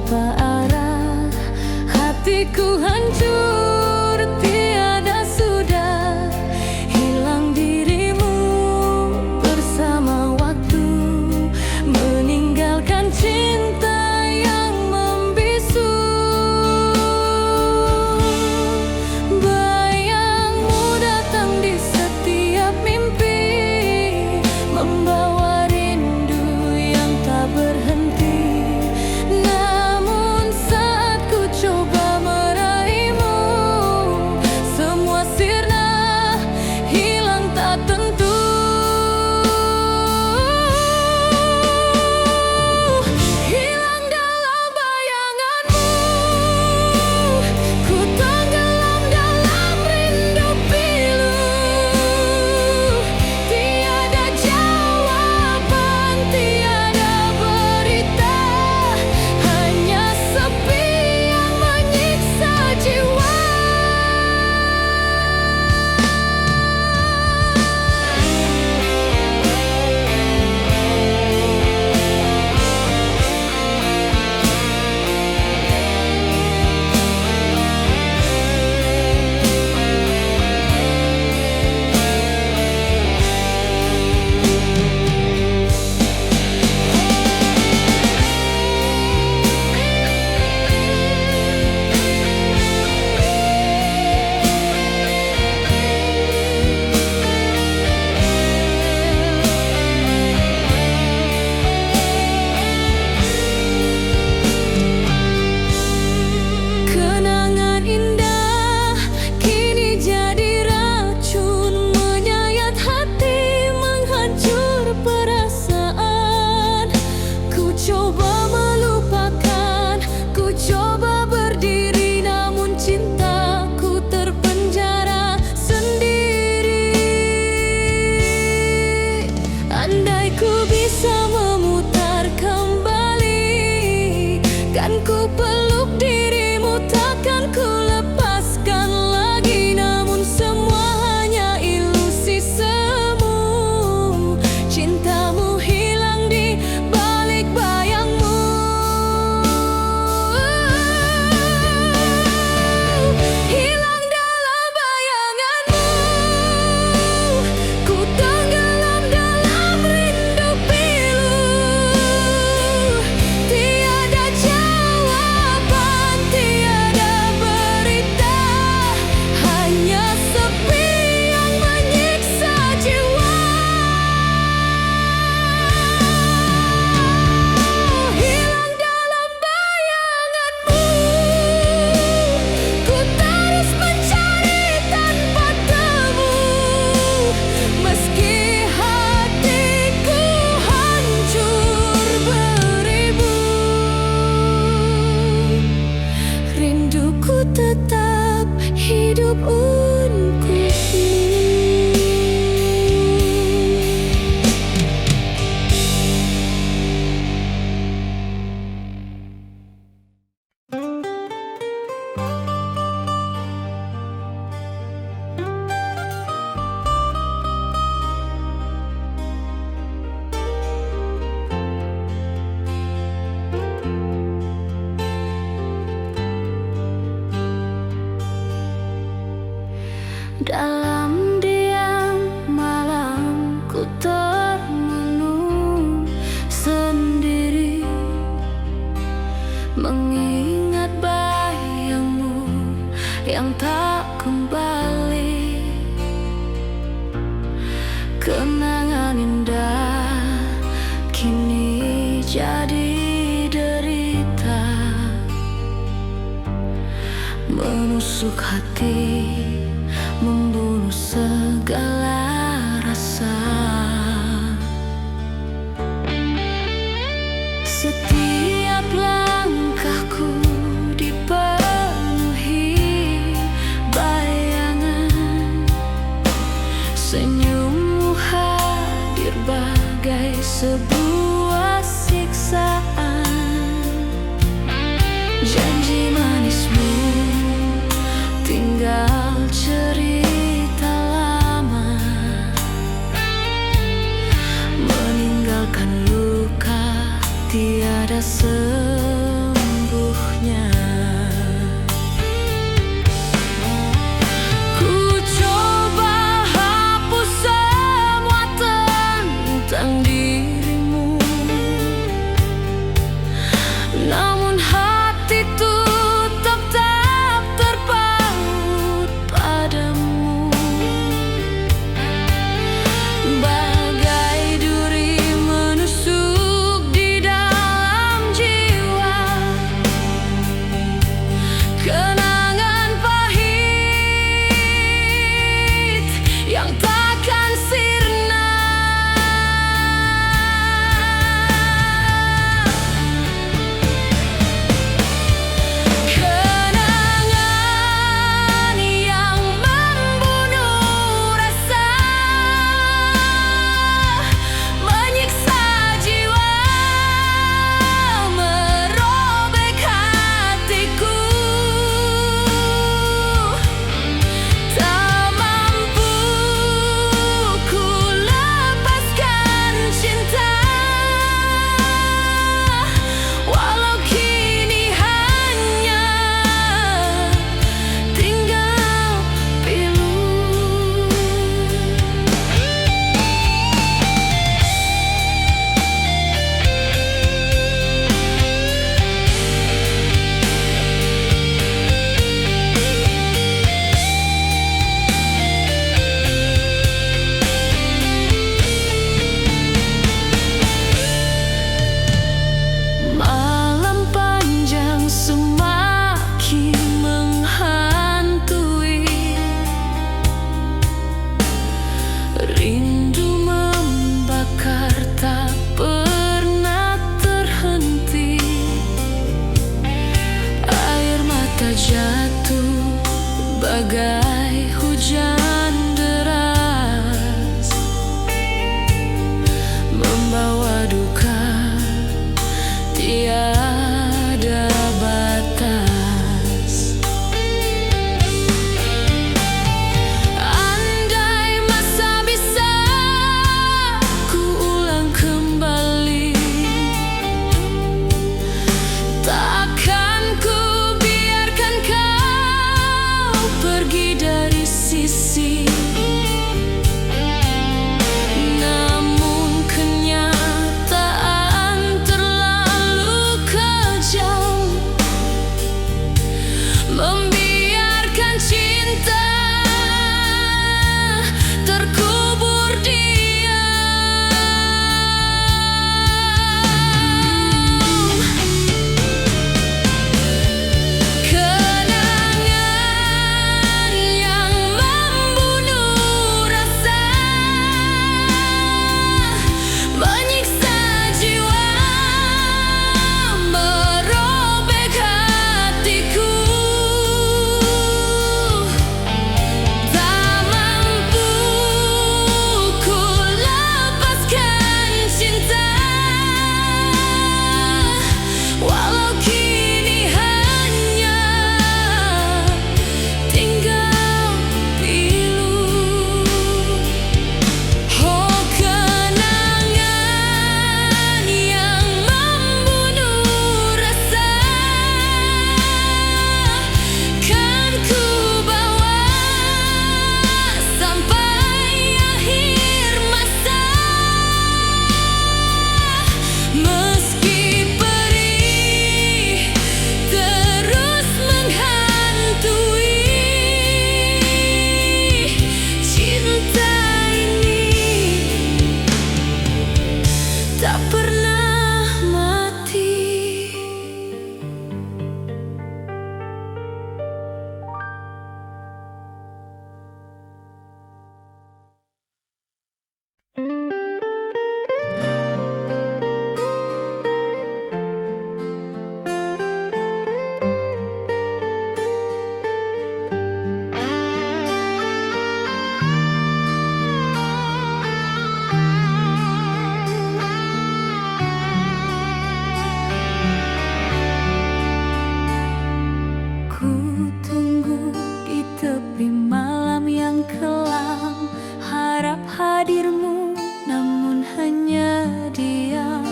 tanpa arah. Hatiku hancur, tiada sudah, hilang dirimu bersama waktu, meninggalkan cinta yang membisu. Bayangmu datang di setiap mimpi, membawa rindu yang tak berhenti. Namun saat ku coba meraihmu, semua sirna, hilang tak tentu. Hilang dalam bayanganmu, ku tenggelam dalam rindu pilu. Tiada jawaban, tiada berita, hanya sepi yang menyiksa jiwa. Kenangan indah kini jadi racun, menyayat hati, menghancur perasaan. Ku coba melupakan, ku coba berdiri, namun cintaku terpenjara sendiri. Andai ku bisa memutar kembali, kan ku peluk dirimu, takkan ku lepaskan lagi. Namun semua hanya ilusi semu, cintamu hilang di balik bayangmu. Hilang dalam bayanganmu, ku tenggelam dalam rindu pilu. Tiada jawaban, tiada berita, hanya sepi yang menyiksa jiwa. Hilang dalam bayanganmu, ku terus mencari tanpa temu, meski hatiku hancur beribu. Rinduku tetap hidup untukmu. Dalam diam malam ku termenung sendiri, mengingat bayangmu yang tak kembali. Kenangan indah kini jadi derita, menusuk hati, membunuh segala rasa. Setiap langkahku dipenuhi bayangan, senyummu hadir bagai sebuah siksaan. Janji manismu tinggal cerita lama, meninggalkan luka tiada sembuh. jatuh bagai hujan deras, membawa duka tiada batas. Andai masa bisa ku ulang kembali, takkan ku biarkan kau pergi dari sisi. Namun kenyataan terlalu kejam, membiarkan cinta terkubur diam. Kenangan yang membunuh rasa, menyiksa jiwa, merobek hatiku. Tak mampu ku lepaskan cinta, walau kini hanya tinggal pilu. Oh, kenangan yang membunuh rasa, kan ku bawa sampai akhir masa. Meski perih terus menghantui, cinta ini tak pernah mati. Ku tunggu di tepi malam yang kelam, harap hadirmu namun hanya diam.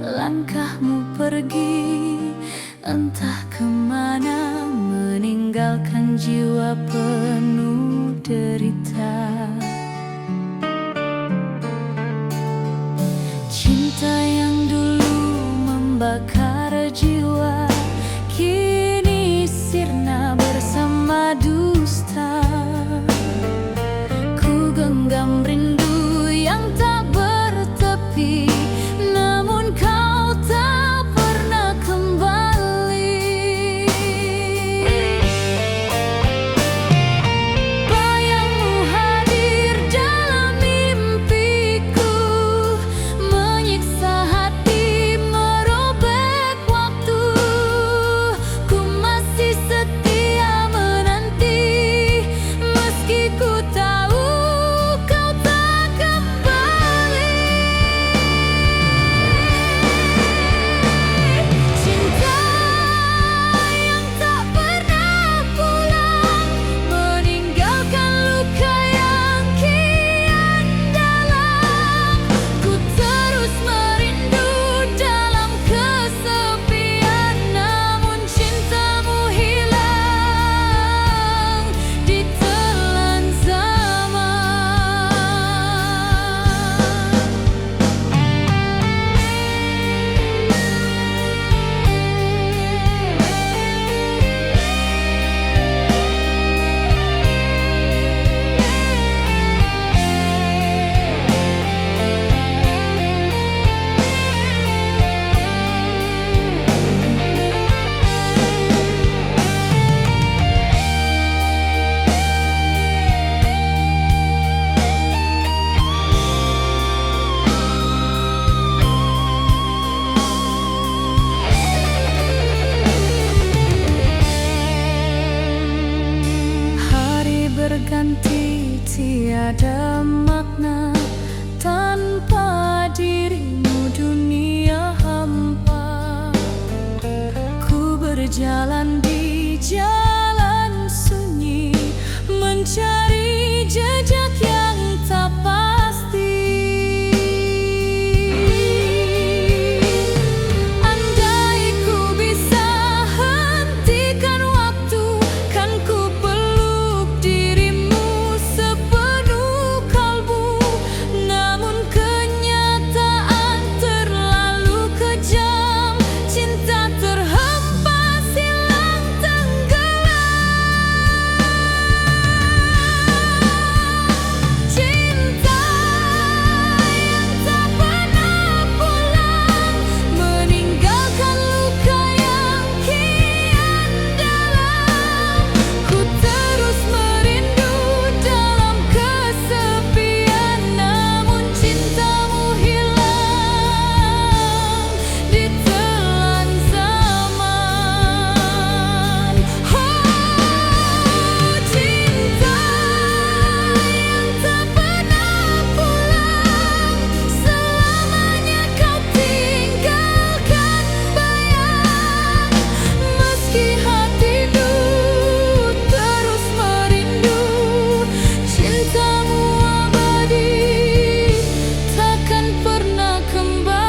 Langkahmu pergi entah kemana, meninggalkan jiwa penuh derita. Cinta yang dulu membakar jiwa kini sirna bersama dusta. Ku genggam rindu yang tak bertepi, namun kau tak pernah kembali. Bayangmu hadir dalam mimpiku, menyiksa hati, merobek waktu. Ku masih setia menanti berjalan di jalan sunyi, mencari jejak yang tak pasti. Andai ku bisa hentikan waktu, kan ku peluk dirimu sepenuh kalbu. Namun kenyataan terlalu kejam, cinta terhempas hilang tenggelam. Cinta yang tak pernah pulang, meninggalkan luka yang kian dalam. Ku terus merindu dalam kesepian, namun cintamu hilang ditelan zaman. Oh, cinta yang tak pernah pulang, selamanya kau tinggalkan bayang. Meski hatiku terus merindu, cintamu abadi, takkan pernah kembali.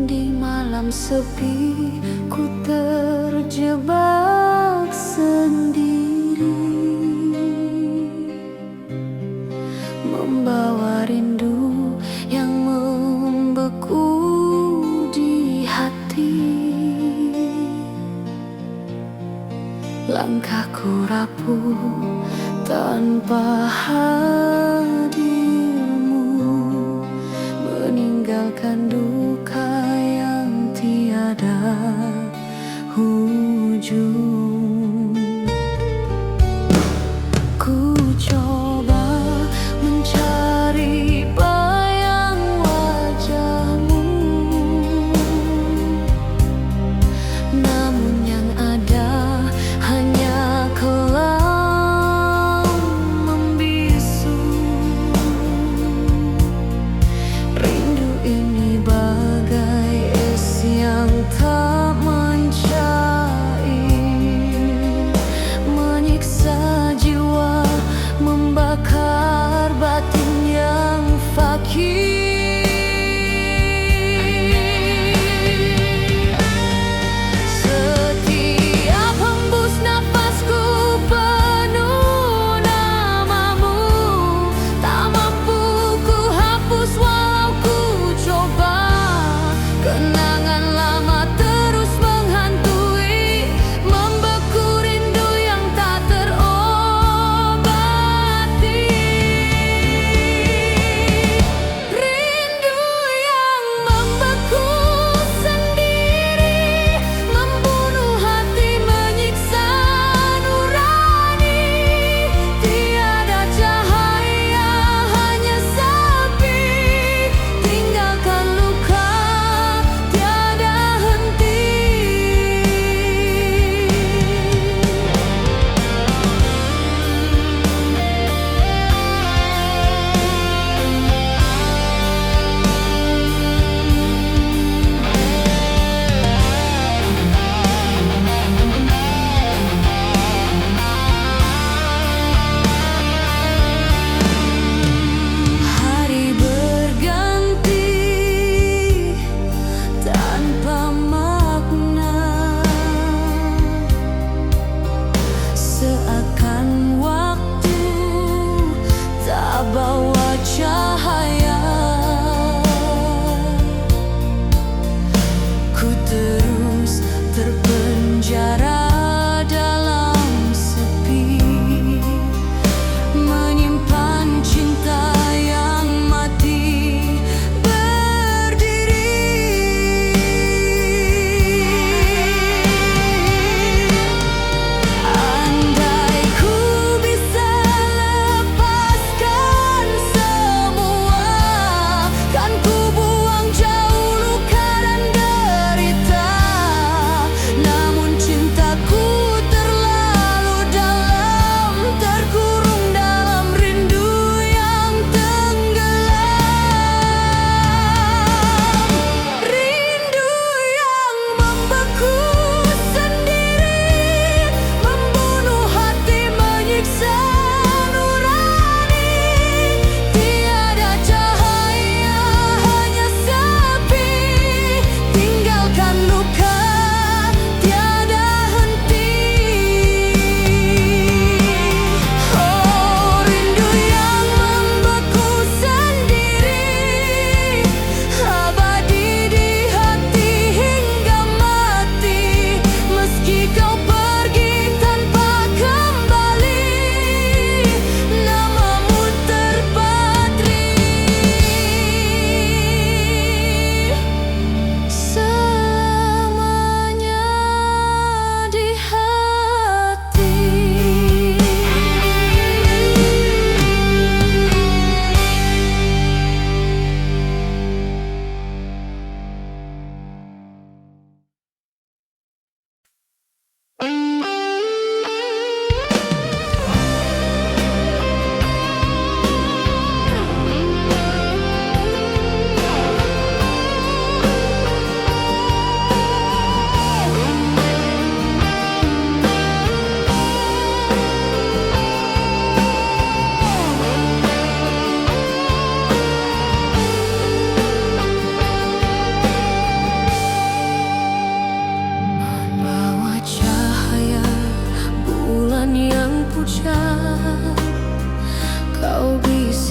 Di malam sepi ku terjebak sendiri, membawa rindu yang membeku di hati. Langkahku rapuh tanpa hadirmu, meninggalkan duka yang tiada ujung. Ku coba mencari bayang wajahmu, namun yang ada hanya kelam membisu. Rindu ini bagai es yang tak mencair,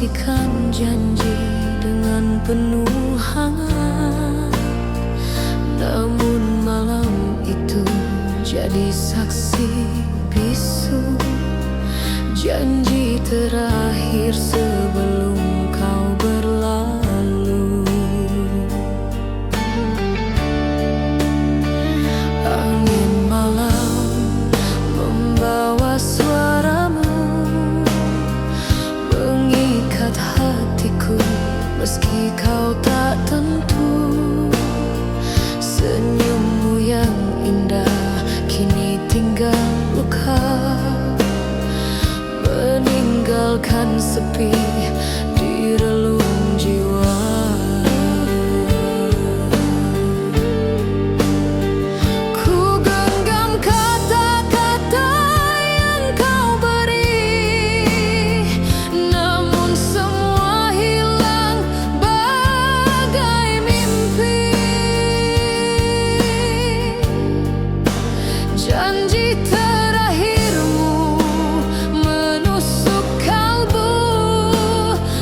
menantikan janji dengan penuh hangat. Namun malam itu jadi saksi bisu, janji terakhir sebelum kau berlalu. Angin malam membawa suaramu, mengikat hatiku meski kau tak tentu. Senyummu yang indah kini tinggal luka, meninggalkan sepi di relung jiwa. Ku genggam kata-kata yang kau beri, namun semua hilang bagai mimpi. Janji terakhirmu menusuk kalbu,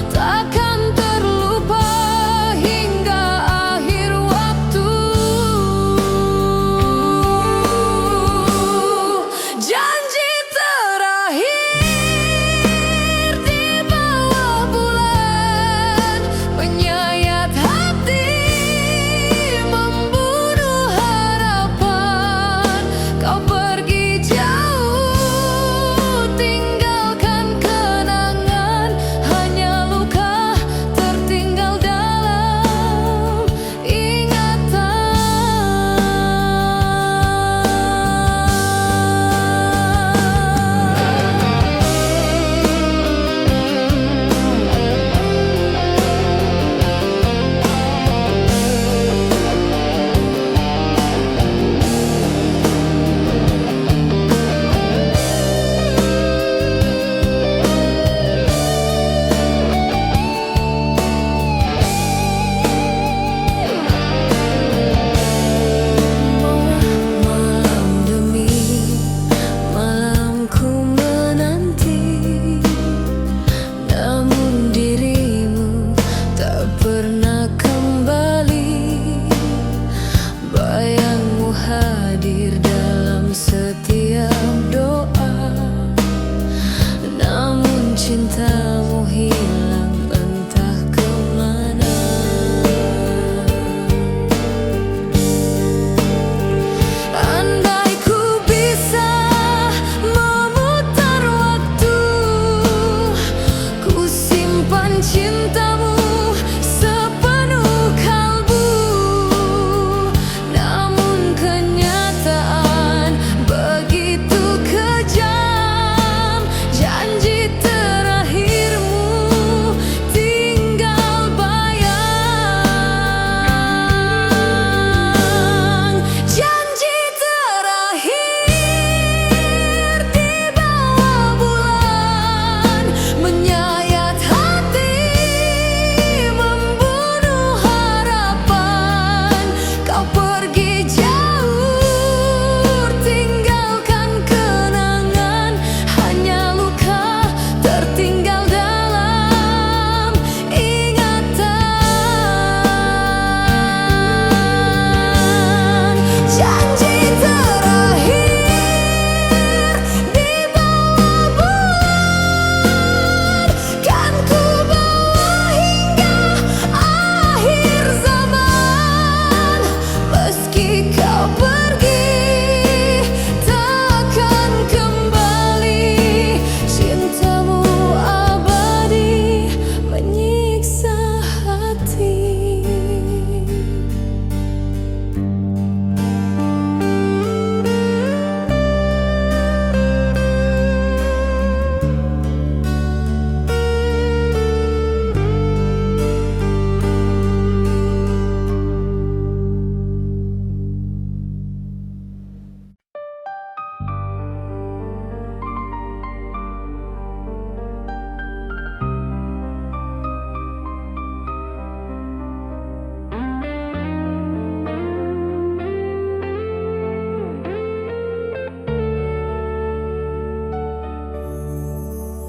takkan terlupa hingga akhir waktu. Janji terakhir di bawah bulan, menyayat hati, membunuh harapan. Kau pergi jauh, tinggalkan kenangan, hanya luka tertinggal dalam ingatan. Malam demi malam ku menanti, namun dirimu tak pernah kembali. Bayangmu hadir dalam setiap doa, namun cintamu hilang entah kemana. Andai ku bisa memutar waktu, ku simpan cintamu sepenuh kalbu. Namun kenyataan begitu kejam, janji terakhirmu tinggal bayang. Janji terakhir di bawah bulan, menyayat hati, membunuh harapan. Kau pergi jauh, tinggalkan kenangan, hanya luka tertinggal dalam ingatan. Janji terakhir di bawah bulan, kan ku bawa hingga akhir zaman. Meski kau pergi, takkan kembali. Cintamu abadi menyiksa hati.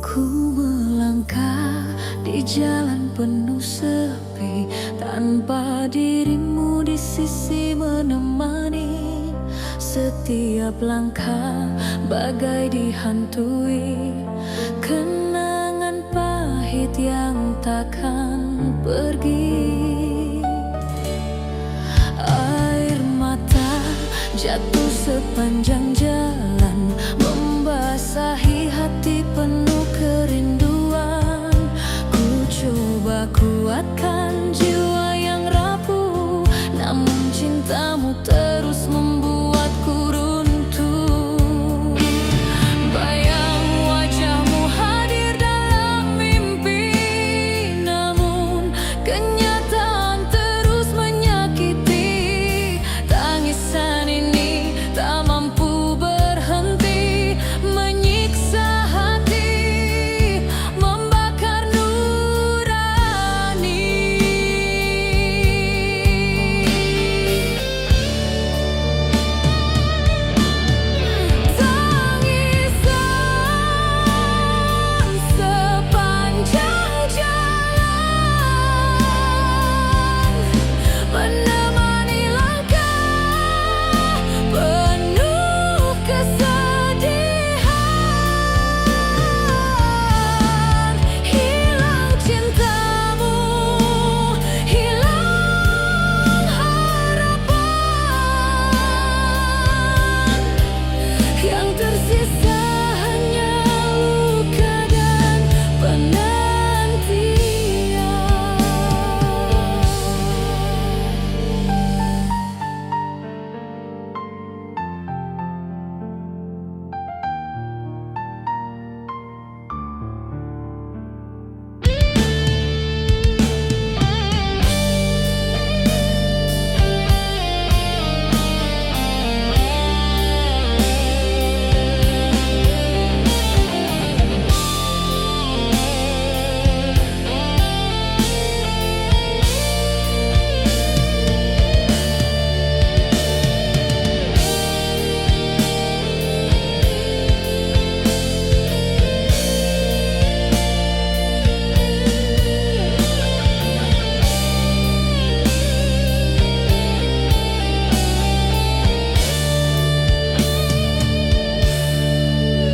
Ku melangkah di jalan penuh sepi, tanpa dirimu di sisi menemani. Setiap langkah bagai dihantui kenangan pahit yang takkan pergi. Air mata jatuh sepanjang jalan, membasahi hati penuh kerinduan. Ku coba kuatkan jiwa yang rapuh, namun cintamu terus membuatku runtuh. Bayang wajahmu hadir dalam mimpi, namun kenyataan terus menyakiti. Tangisan ini tak mampu berhenti, menyiksa hati, membakar nurani. Tangisan sepanjang jalan menemani langkah penuh kesedihan. Hilang cintamu, hilang harapan, yang tersisa hanya luka dan penantian.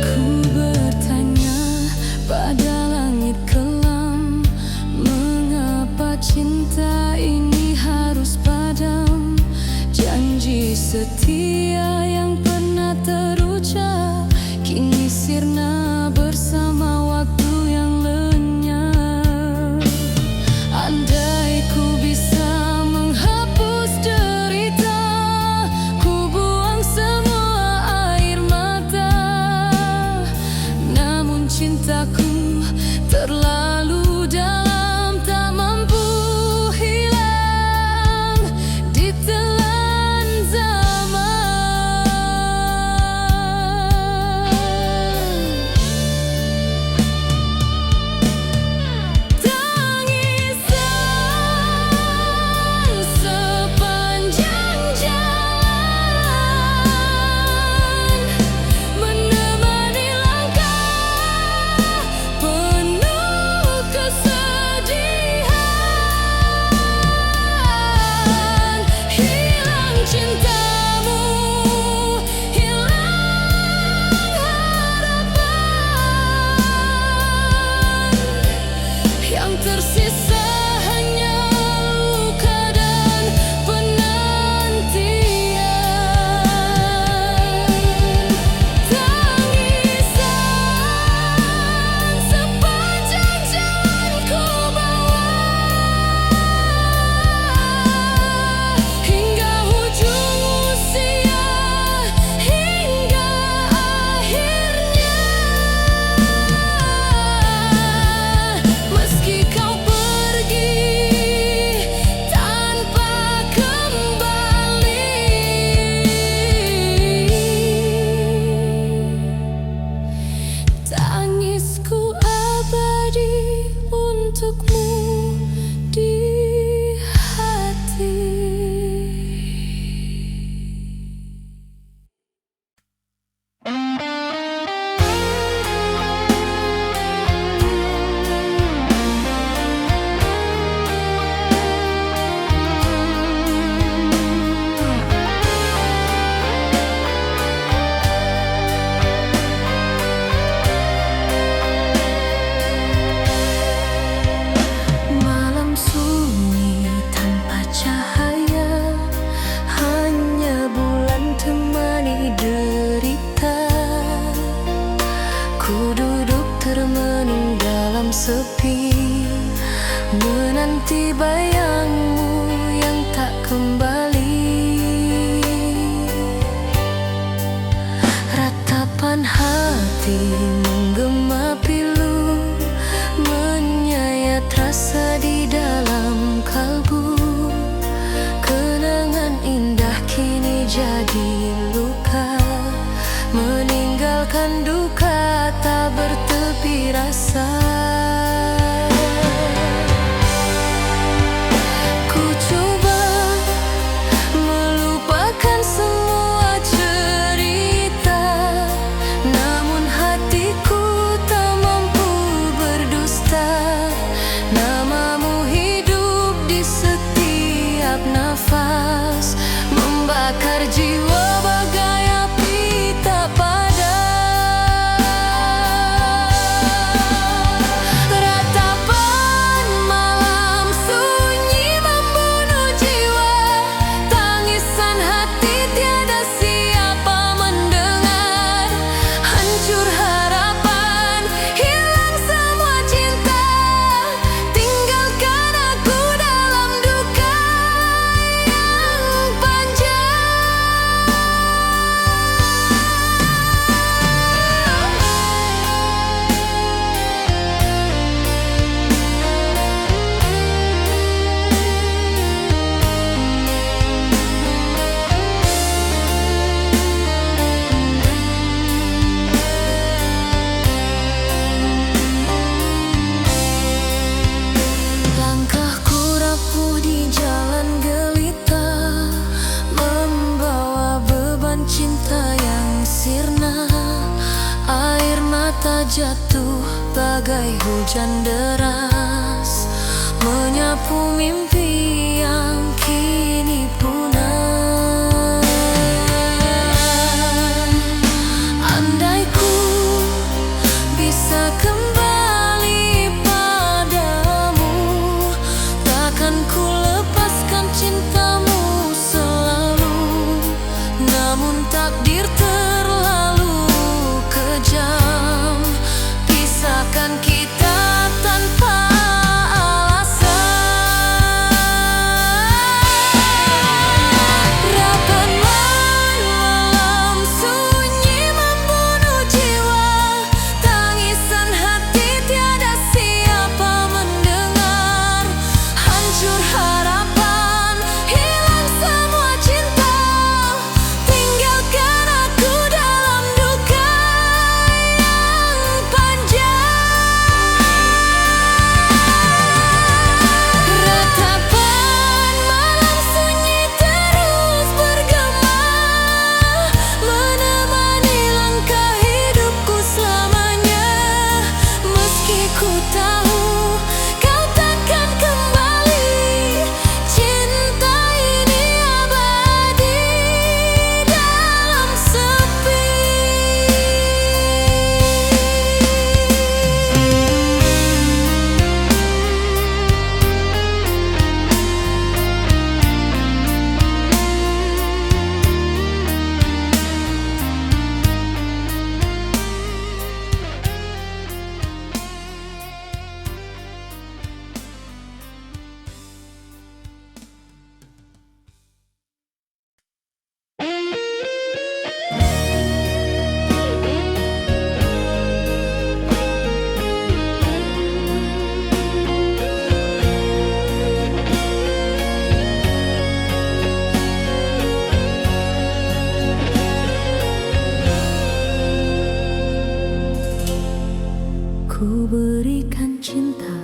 Ku bertanya pada langit kelam, mengapa cinta ini harus padam? Janji setia yang pernah terucap kini sirna bersama waktu yang lenyap. Andai ku bisa menghapus derita, ku buang semua air mata. Namun cintaku terlalu dalam, tak mampu hilang ditelan zaman. hati menggema pilu, menyayat rasa di dalam kalbu. Kenangan indah kini jadi luka, meninggalkan duka tak bertepi rasa. Ku coba melupakan semua cerita, namun hatiku tak mampu berdusta. Namamu hidup di setiap nafas, membakar jiwa bagai api tak padam. Ratapan malam sunyi membunuh jiwa, tangisan hati tiada siapa mendengar. Hancur harapan, hilang semua cinta, tinggalkan aku dalam duka yang panjang. Langkahku rapuh di jalan gelita, membawa beban cinta yang sirna. Air mata jatuh bagai hujan deras, menyapu mimpi yang kini punah. Andai ku bisa kembali padamu, takkan ku lepaskan cintamu selalu. Namun takdir terlalu kejam, pisahkan kita tanpa alasan. Rapat malam sunyi membunuh jiwa, tangisan hati tiada siapa mendengar. Hancur harapan, hilang semua cinta, tinggalkan aku dalam duka yang panjang. Ratapan malam sunyi terus bergema, menemani langkah hidupku selamanya. Meski ku tahu kau takkan kembali, cinta ini abadi dalam sepi. Ku berikan cinta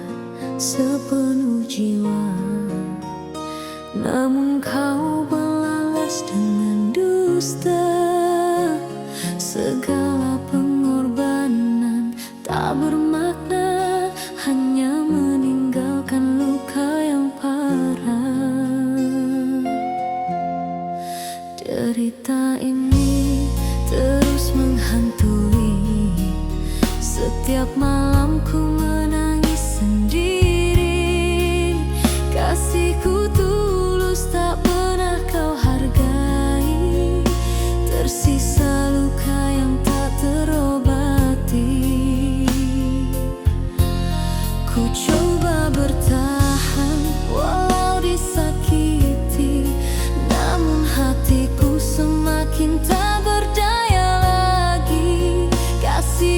sepenuh jiwa, namun kau balas dengan dusta. Segala pengorbanan tak bermakna, hanya meninggalkan luka yang parah. Derita ini terus menghantui, setiap malam ku menangis sendiri. Kasihku tulus tak pernah kau hargai, tersisa luka yang tak terobati. Ku coba bertahan walau disakiti, namun hatiku semakin tak berdaya lagi. Kasih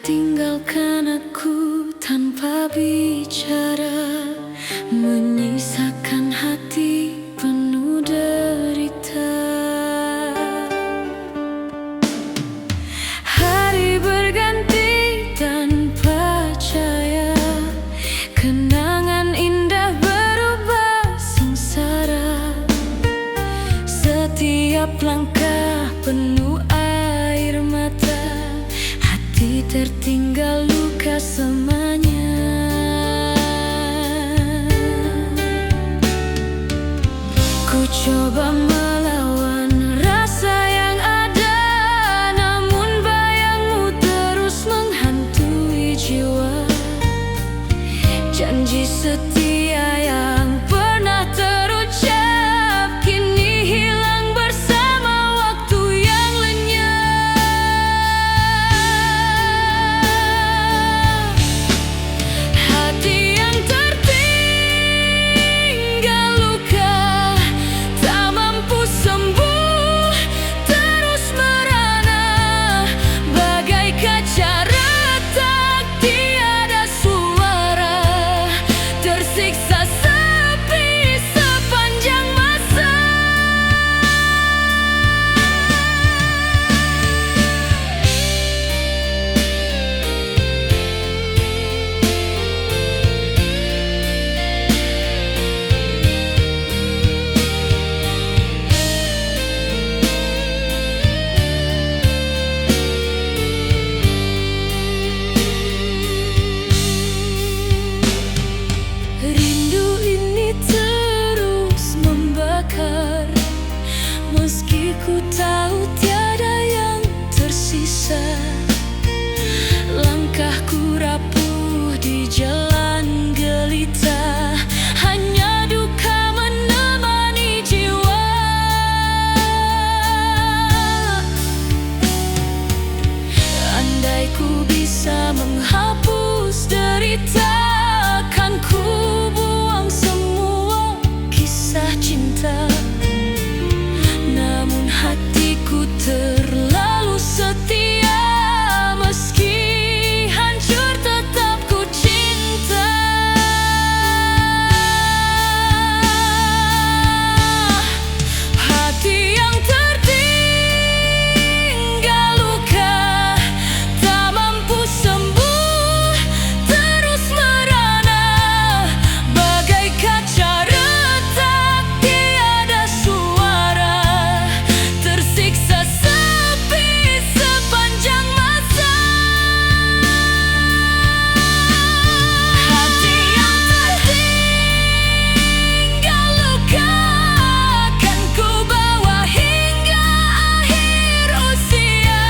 tinggalkan aku tanpa bicara, menyisakan hati penuh derita. Hari berganti tanpa cahaya, kenangan indah berubah sengsara. Setiap langkah penuh air mata, hati tertinggal luka semuanya. Ku coba melawan rasa yang ada, namun bayangmu terus menghantui jiwa. Janji setia yang pernah terucap kini hilang bersama waktu yang lenyap. Hati yang tertinggal luka, tak mampu sembuh, terus merana bagai kaca retak, tiada suara, tersiksa sepi sepanjang masa. Rindu ini terus membakar, meski ku tahu tiada yang tersisa. Langkahku rapuh di jalan gelita, hanya duka menemani jiwa. Andai ku bisa menghapus derita, kan ku buang semua kisah cinta. Namun hatiku terlalu setia, meski hancur tetap ku cinta. Hati yang tertinggal luka, tak mampu sembuh, terus merana bagai kaca retak, tiada suara, tersiksa sepi sepanjang masa. Hati yang tertinggal luka, kan ku bawa hingga akhir usia.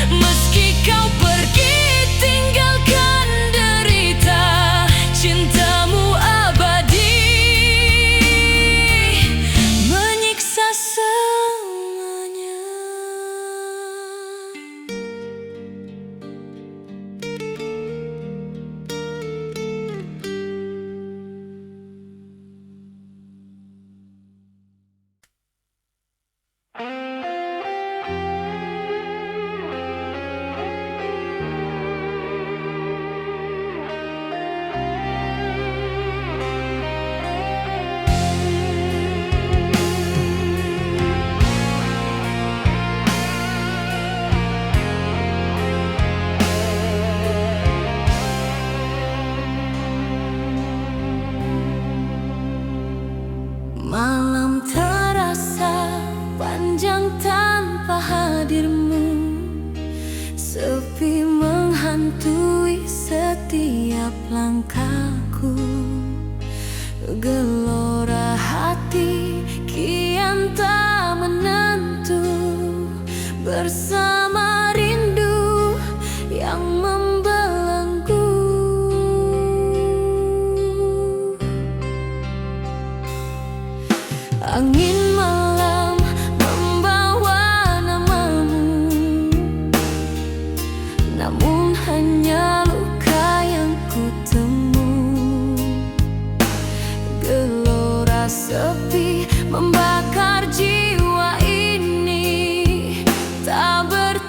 Meski kau pergi tinggalkan derita, cintamu abadi menyiksa semuanya. Malam terasa panjang tanpa hadirmu, sepi menghantui setiap langkahku. Gelora hati kian tak menentu, bersama rindu yang membelenggu. Angin malam membawa namamu, namun hanya luka yang kutemu. Gelora sepi membakar jiwa ini, tak bertahan.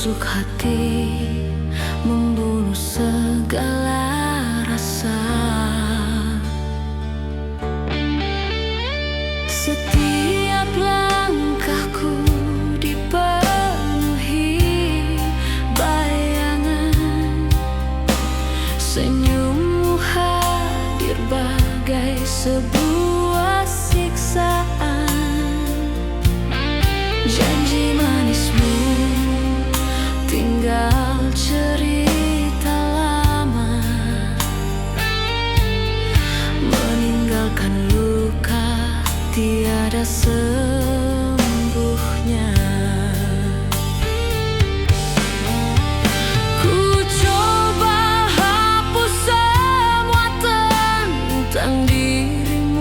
menusuk hati, membunuh segala rasa. Setiap langkahku dipenuhi bayangan, senyummu hadir bagai sebuah siksaan. Janji manismu tinggal cerita lama, meninggalkan luka tiada sembuhnya. Ku coba hapus semua tentang dirimu,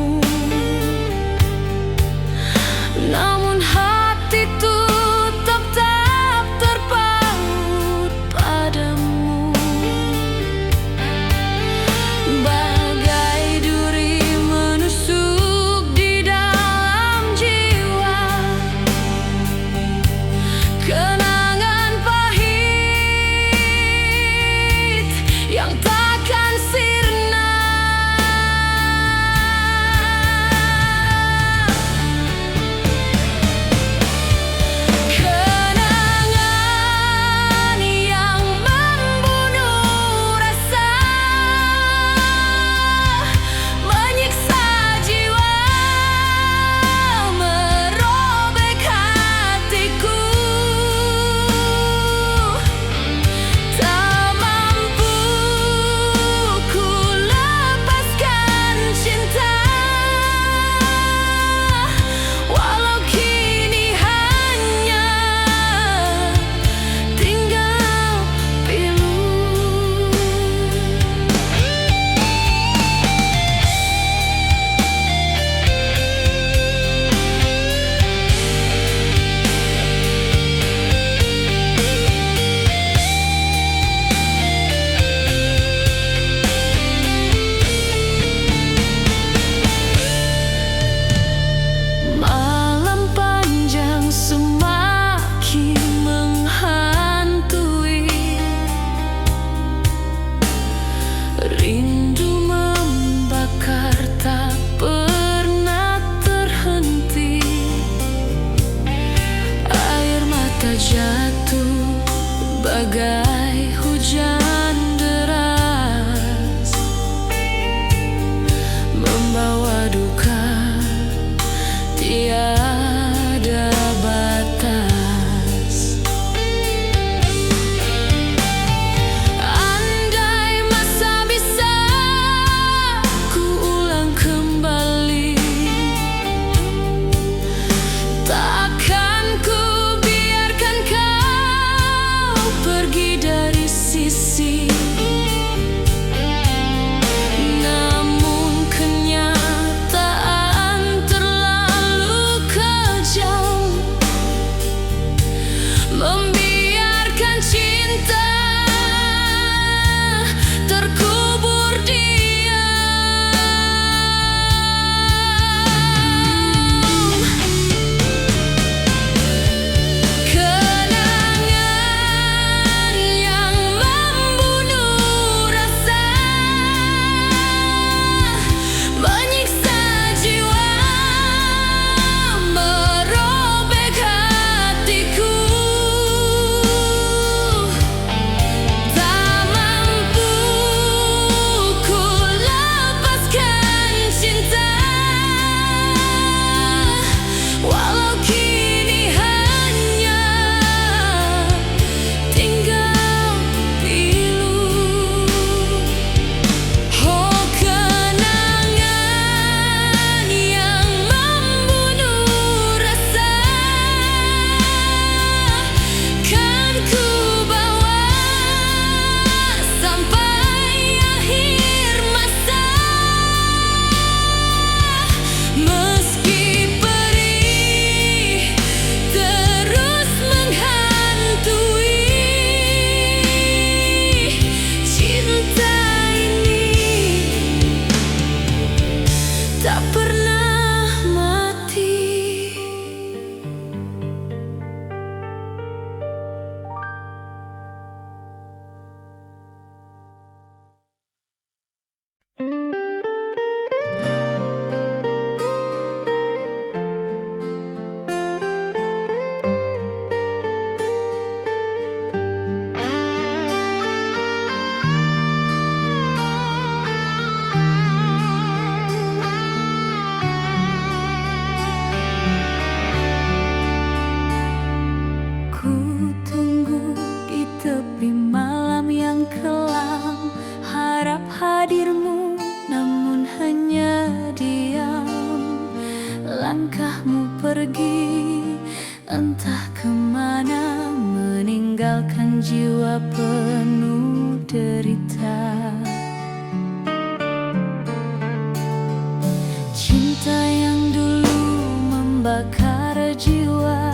membakar jiwa,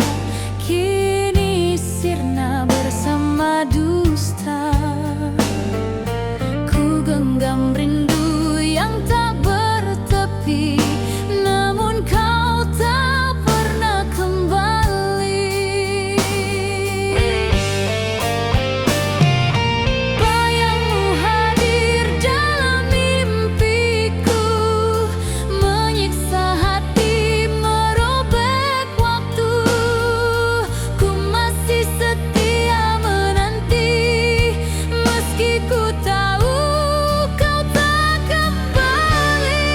kini sirna bersama dusta. Ku genggam rindu yang tak bertepi, namun kau tak pernah kembali. Bayangmu hadir dalam mimpiku, menyiksa hati, merobek waktu. Ku masih setia menanti, meski ku tahu kau tak kembali.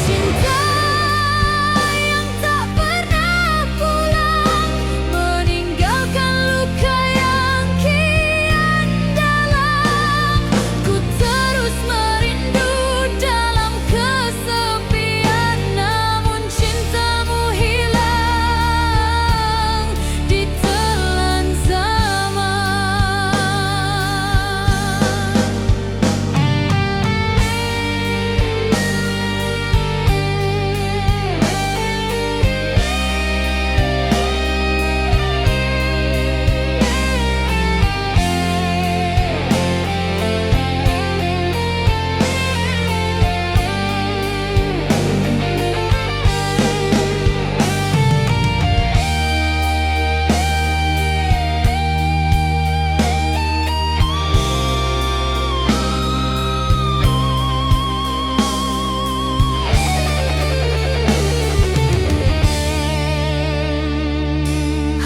Cinta yang tak pernah pulang, meninggalkan luka yang kian dalam. Ku terus merindu dalam kesepian, namun cintamu hilang ditelan zaman.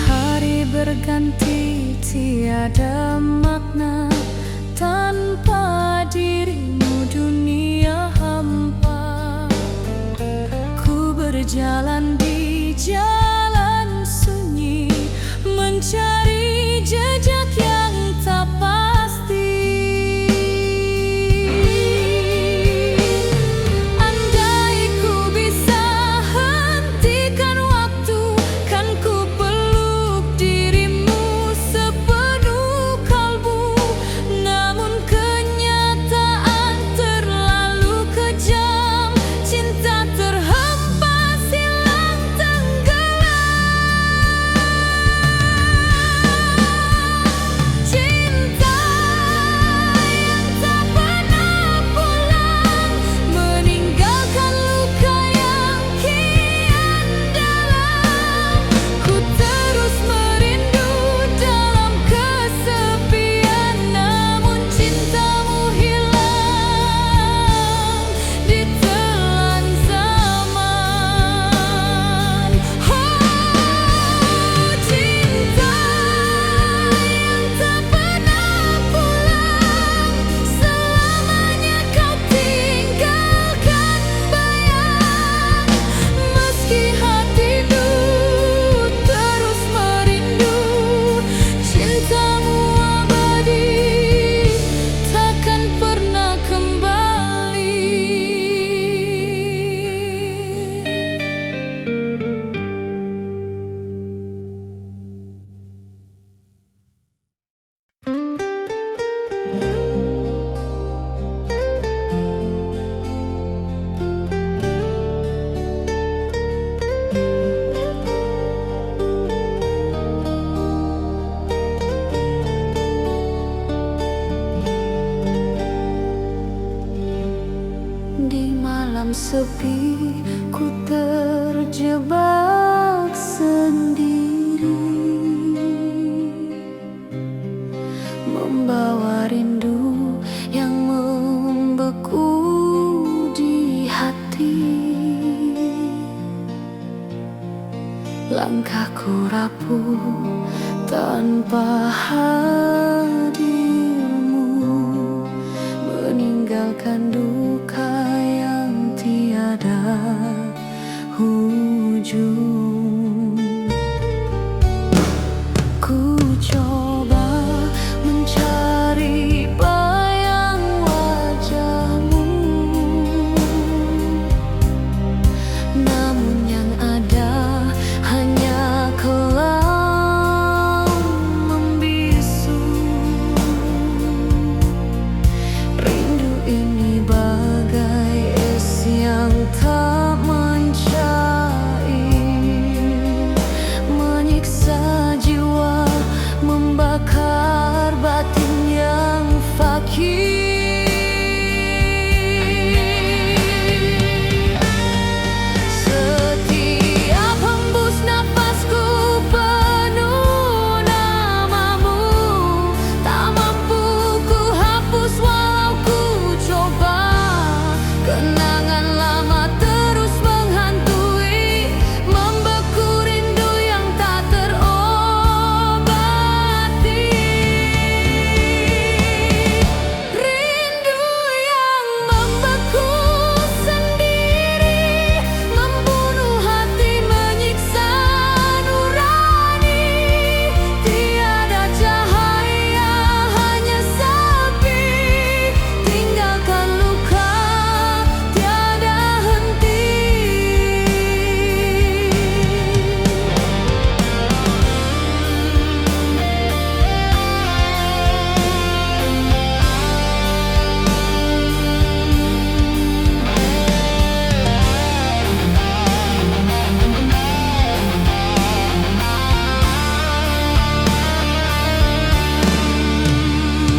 Hari berganti, tiada makna tanpa dirimu, dunia hampa. Ku berjalan di jalan sunyi, mencari jejak yang tak pasti. Andai ku bisa hentikan waktu, kan ku peluk dirimu sepenuh kalbu. Namun kenyataan terlalu kejam, cinta terhempas hilang tenggelam. Cinta yang tak pernah pulang, meninggalkan luka yang kian dalam. Ku terus merindu dalam kesepian, namun cintamu hilang ditelan zaman. Oh, cinta yang tak pernah pulang, selamanya kau tinggalkan bayang. Meski hatiku terus merindu, cintamu abadi, takkan pernah kembali. Di malam sepi, ku terjebak sendiri, membawa rindu yang membeku di hati. Langkahku rapuh tanpa hadirmu, meninggalkan duka yang tiada ujung. Ku coba mencari bayang wajahmu, namun yang ada hanya kelam membisu. Rindu ini bagai es yang batin yang fakir. Setiap hembus nafasku penuh namamu, tak mampu ku hapus walau ku coba. Kenangan lama terus menghantui, membeku rindu yang tak terobati. Rindu yang membeku sendiri, membunuh hati, menyiksa nurani. Tiada cahaya, hanya sepi, tinggalkan luka tiada henti.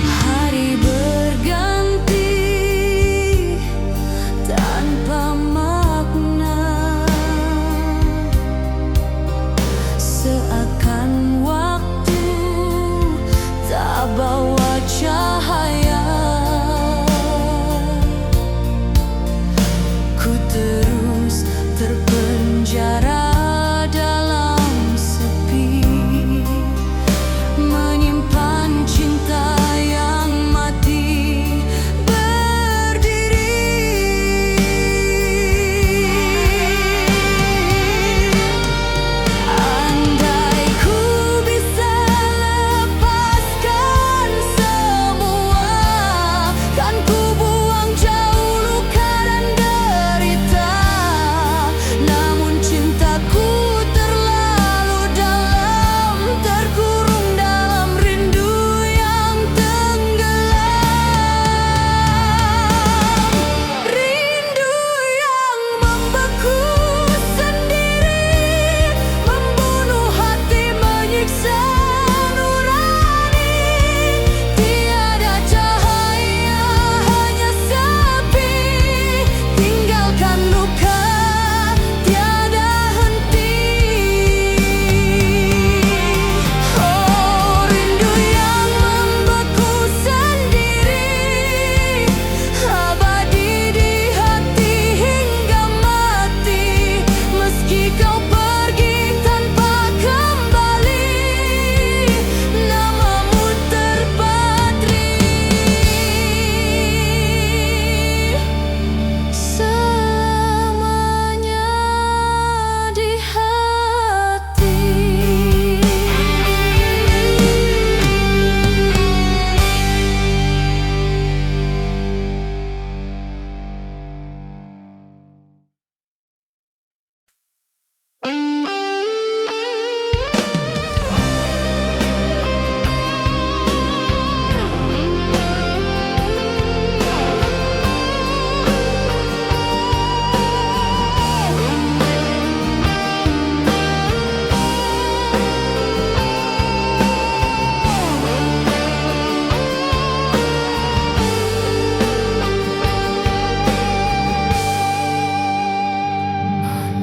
Hari berganti tanpa makna, seakan waktu tak bawa cahaya. Ku terus terpenjara dalam sepi, menyimpan cinta yang mati berdiri. Andai ku bisa lepaskan semua, kan ku buang jauh luka dan derita. Namun cintaku terlalu dalam, terkurung dalam rindu yang tenggelam. Rindu yang membeku sendiri, membunuh hati, menyiksa nurani. Tiada cahaya, hanya sepi, tinggalkan luka tiada henti. Oh, rindu yang membeku sendiri, abadi di hati hingga mati. Meski kau pergi tanpa kembali, namamu terpatri selamanya di hati.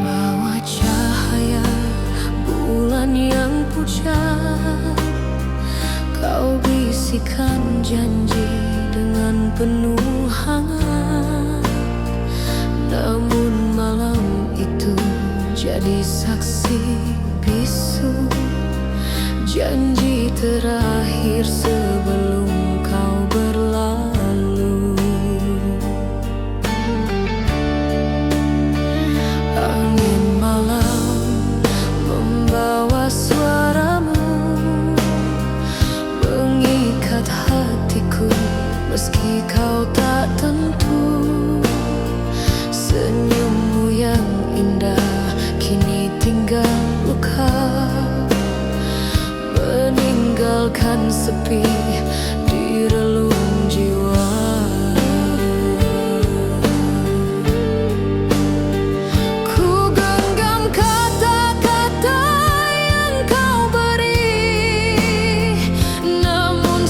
Bawa cahaya bulan yang pucat, kau bisikan janji dengan penuh hangat. Namun malam itu jadi saksi bisu, janji terakhir sebelum kau berlalu. Angin malam membawa suaramu, mengikat hatiku meski kau tak tentu. Senyummu yang indah kini tinggal luka, meninggalkan sepi di relung jiwa. Ku genggam kata-kata yang kau beri, namun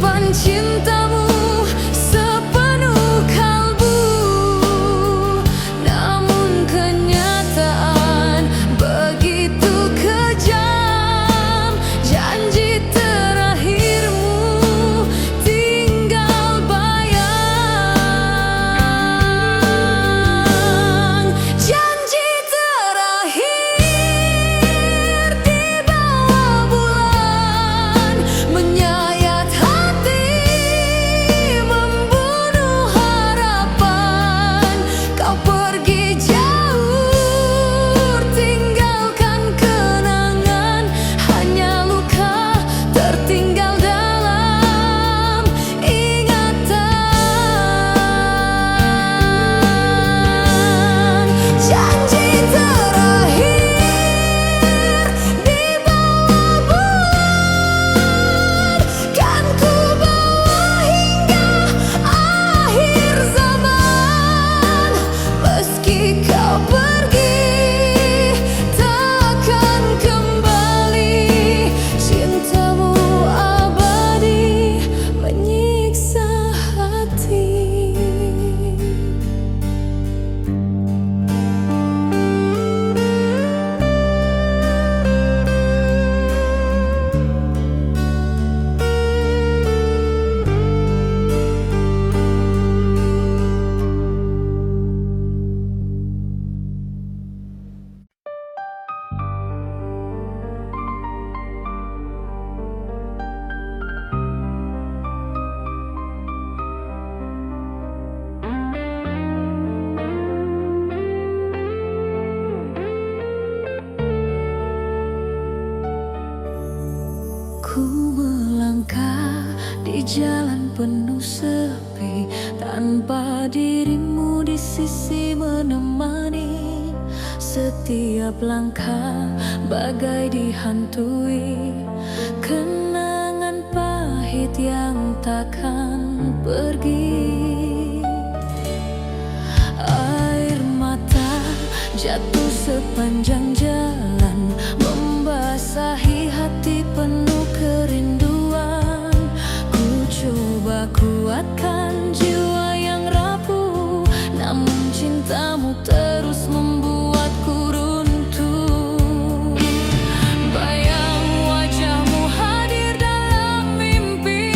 menyimpan cintamu sepenuh kalbu. Namun kenyataan begitu kejam. Janji terakhirmu tinggal bayang. Janji terakhir di bawah bulan, menyayat hati, membunuh harapan. Kau pergi jauh, tinggalkan kenangan, hanya luka tertinggal dalam ingatan. Janji terakhir di bawah bulan, kan ku bawa hingga akhir zaman. Meski kau pergi, takkan kembali. Cintamu abadi menyiksa hati. Ku melangkah di jalan penuh sepi, tanpa dirimu di sisi menemani. Setiap langkah bagai dihantui kenangan pahit yang takkan pergi. Air mata jatuh sepanjang jalan, membasahi hati penuh kerinduan. Ku coba kuatkan jiwa yang rapuh, namun cintamu terus membuatku runtuh. Bayang wajahmu hadir dalam mimpi,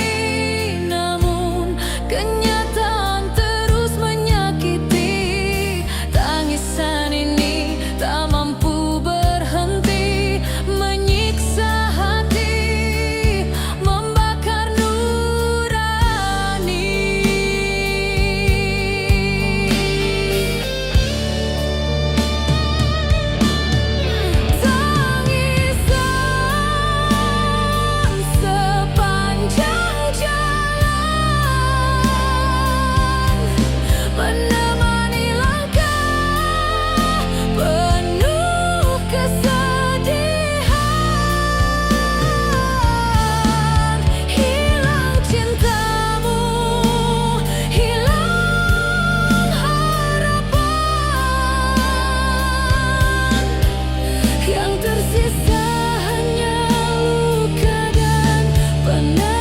namun kenyataan terus menyakiti. Tangisan ini tak mampu berhenti, menyiksa hati, membakar nurani. Tangisan sepanjang jalan, menemani langkah penuh kesedihan. Hilang cintamu, hilang harapan. Yang tersisa hanya luka dan penantian.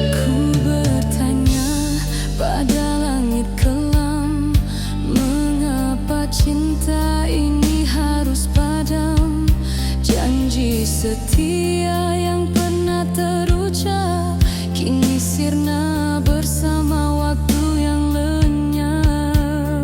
Ku bertanya pada langit kelam, mengapa cinta ini harus padam? Janji setia yang pernah terucap kini sirna bersama waktu yang lenyap.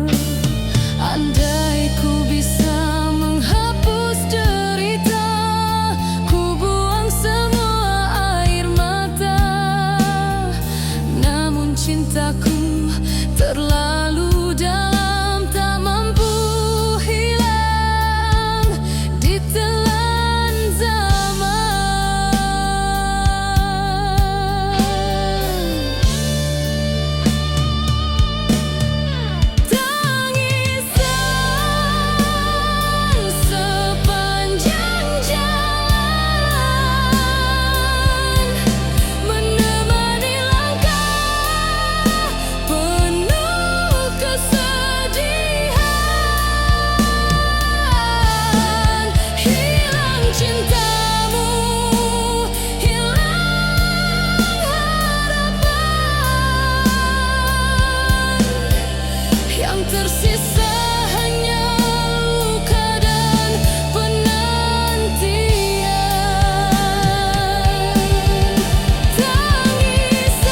tersisa hanya luka dan penantian. Tangisan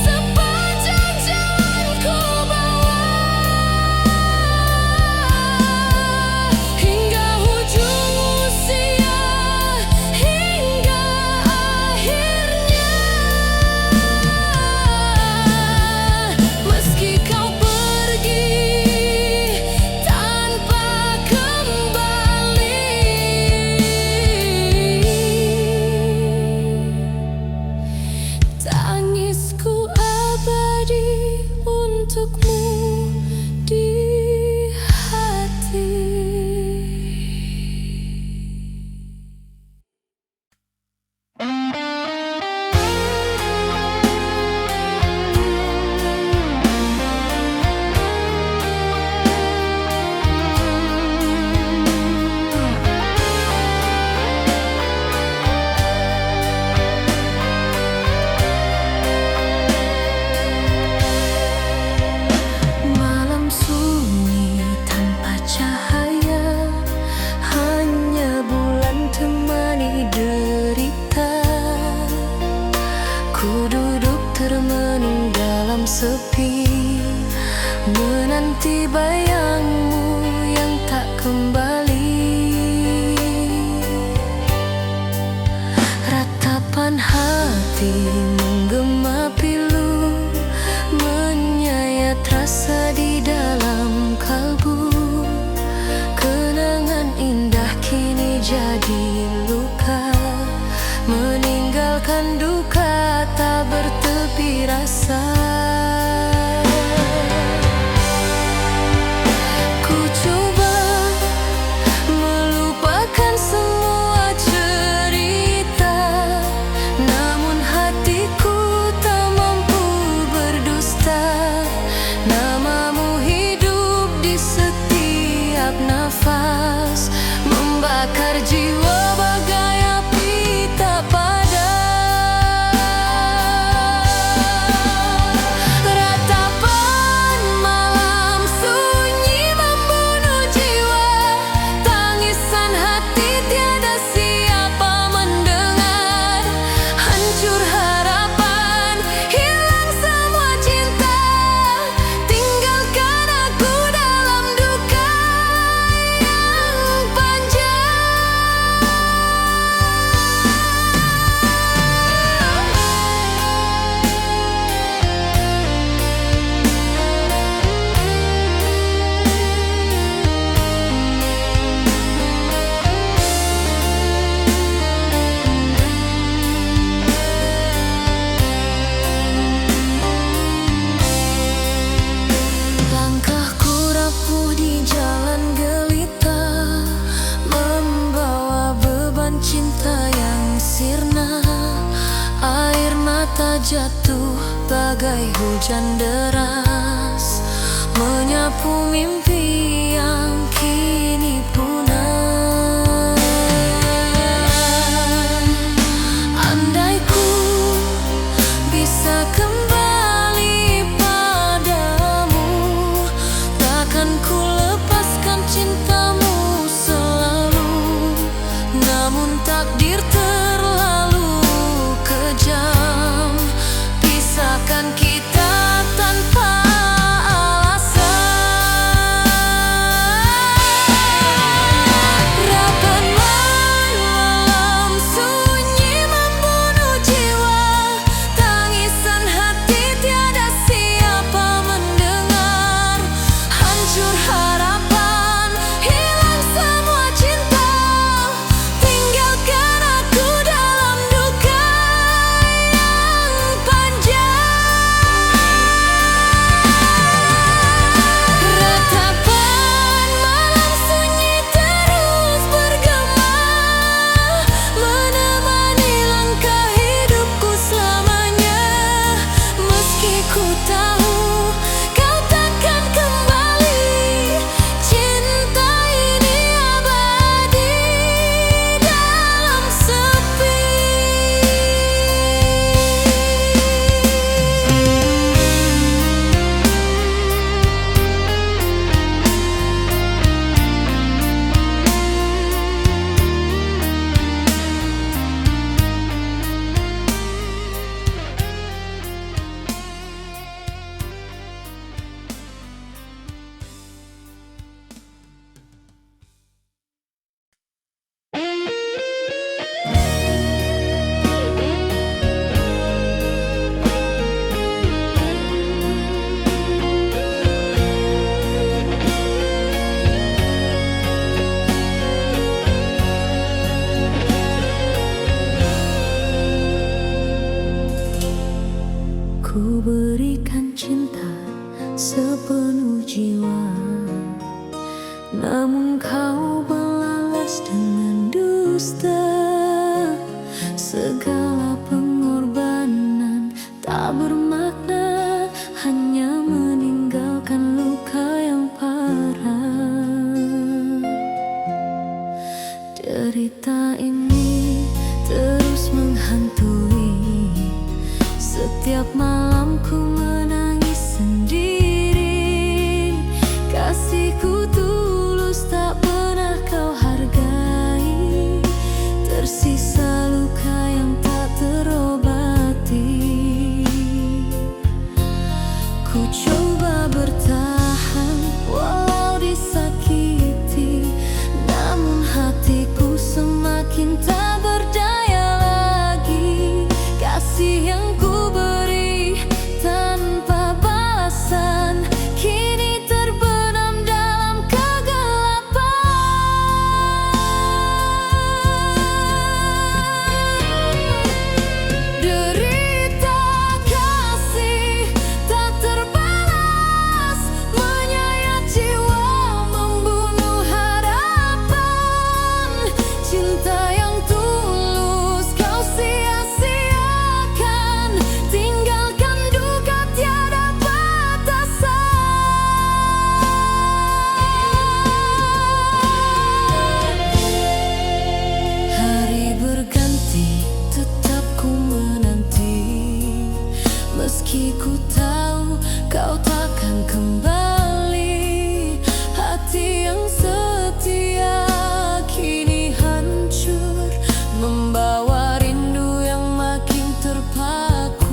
sepanjang jalan ku bawa hingga ujung usia, hingga akhirnya. Meski kau pergi tanpa kembali, tangisku abadi untukmu di hati. Malam sunyi tanpa cahaya, hanya bulan temani derita. Ku duduk termenung dalam sepi, menanti bayangmu yang tak kembali. Ratapan hati menggema pilu, menyayat rasa di dalam kalbu. Kenangan indah kini jadi luka, meninggalkan duka tak bertepi rasa. Ku coba melupakan semua cerita, namun hatiku tak mampu berdusta. Namamu hidup di setiap nafas, membakar jiwa bagai api tak padam. Ratapan malam sunyi membunuh jiwa, tangisan hati tiada siapa mendengar. Hancur harapan, hilang semua cinta, tinggalkan aku dalam duka yang panjang. Langkahku rapuh di jalan gelita, membawa beban cinta yang sirna. Air mata jatuh bagai hujan deras, menyapu mimpi yang kini punah. Andai ku bisa kembali padamu, takkan ku lepaskan cintamu selalu. Namun takdir terlalu kejam, pisahkan kita tanpa alasan. sepenuh jiwa, namun kau balas dengan dusta. Segala pengorbanan tak bermakna, hanya meninggalkan luka yang parah. Derita ini terus menghantui, setiap malam ku menangis sendiri. Kasihku tulus tak pernah kau hargai, tersisa luka yang tak terobati. Ku coba bertahan walau disakiti, namun hatiku semakin tak berdaya lagi. Kasih yang ku beri tanpa balasan kini terbenam dalam kegelapan. Derita kasih tak terbalas, menyayat jiwa, membunuh harapan. Cinta yang tulus kau sia-siakan, tinggalkan duka tiada batasan. Hari berganti, tetap ku menanti, meski ku tahu kau takkan kembali. Hati yang setia kini hancur, membawa rindu yang makin terpaku.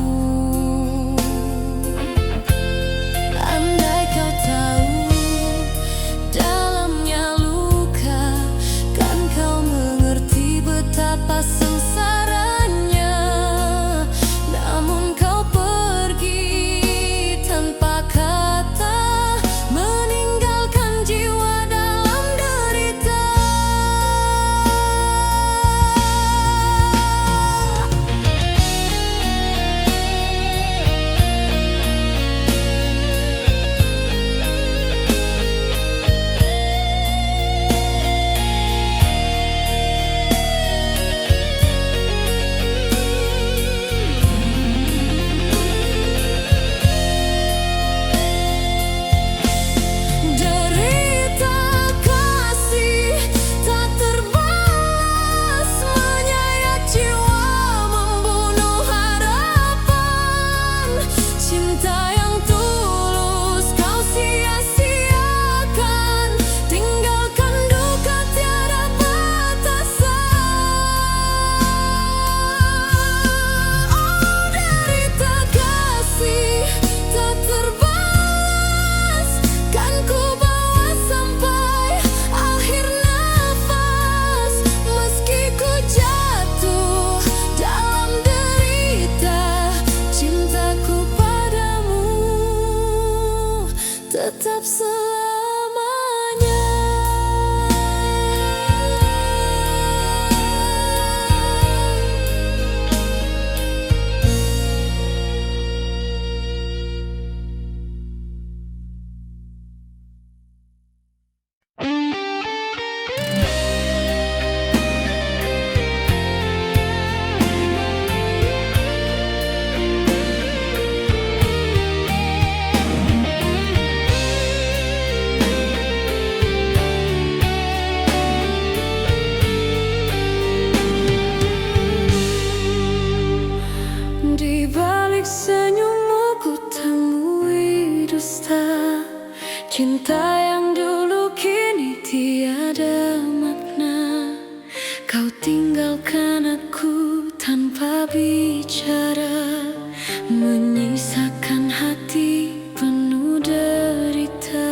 Andai kau tahu dalamnya luka, kan kau mengerti betapa sengsaranya. Namun kau pergi tanpa kata, meninggalkan jiwa dalam derita. Derita kasih tak terbalas, menyayat jiwa, membunuh harapan. Cinta yang tulus kau sia-siakan, tinggalkan duka tiada batasan. Oh, derita kasih tak terbalas, kan ku bawa sampai akhir nafas. Meski ku jatuh dalam derita, cintaku padamu tetap selamanya. Di balik senyummu ku temui dusta, cinta yang dulu kini tiada makna. Kau tinggalkan aku tanpa bicara, menyisakan hati penuh derita.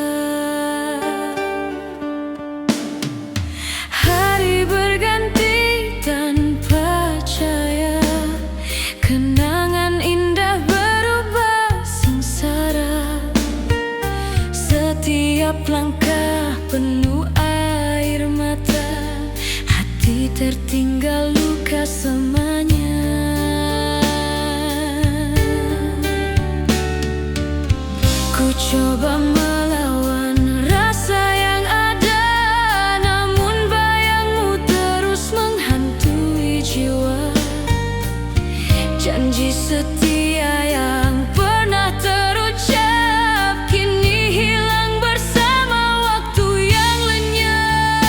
Hari berganti tanpa cahaya, kenangan indah berubah sengsara. Setiap langkah penuh air mata, hati tertinggal luka semuanya. Ku coba melawan rasa yang ada, namun bayangmu terus menghantui jiwa. Janji setia yang pernah terucap kini hilang bersama waktu yang lenyap.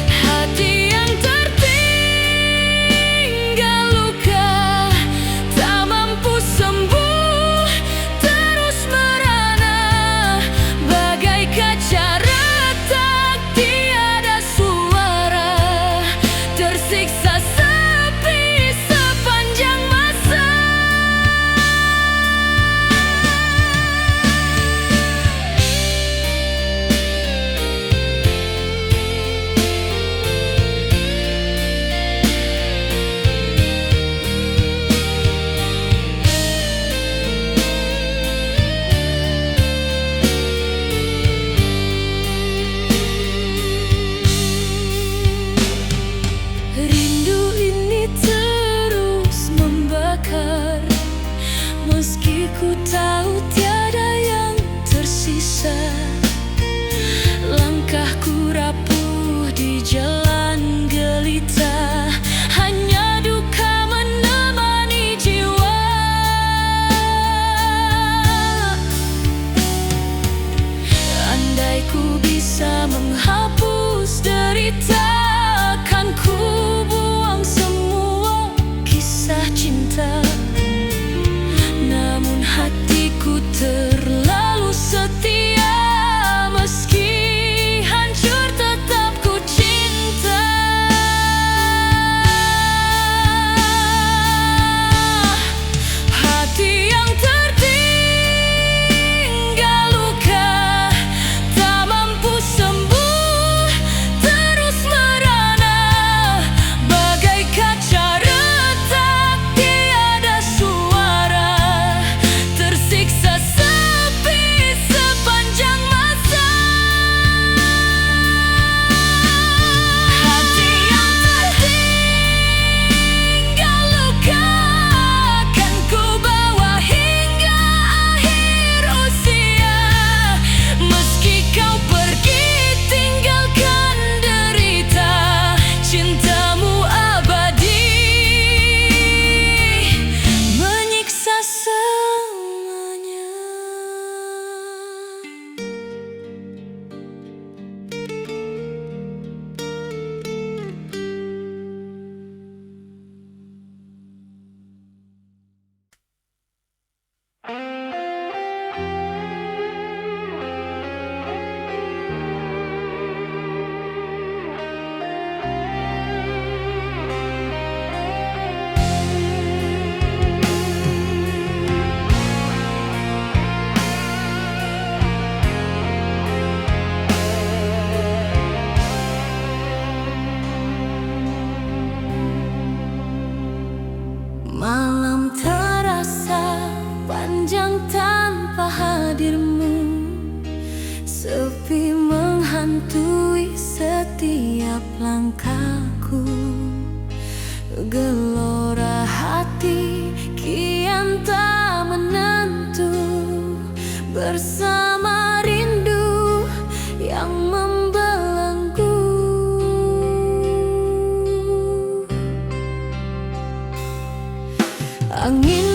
Hati yang tertinggal luka tak mampu sembuh, terus merana bagai kaca retak, tiada suara, tersiksa sepi sepanjang masa. Rindu ini terus membakar, meski ku tahu tiada yang tersisa. Langkahku rapuh di jalan gelita, hanya duka menemani jiwa. Andai ku bisa menghapus derita, kan ku buang semua kisah cinta. Namun hatiku terlalu setia, meski hancur tetap ku cinta. Hati yang tertinggal luka tak mampu sembuh, terus merana bagai kaca retak, tiada suara, tersiksa sepi sepanjang masa. Hati yang tertinggal luka akan ku bawa hingga akhir usia. Meski kau pergi tinggalkan derita, cintamu abadi menyiksa selamanya. Malam terasa panjang tanpa hadirmu, sepi menghantui setiap langkahku. Gelora hati kian tak menentu, bersama rindu yang membelenggu. Angin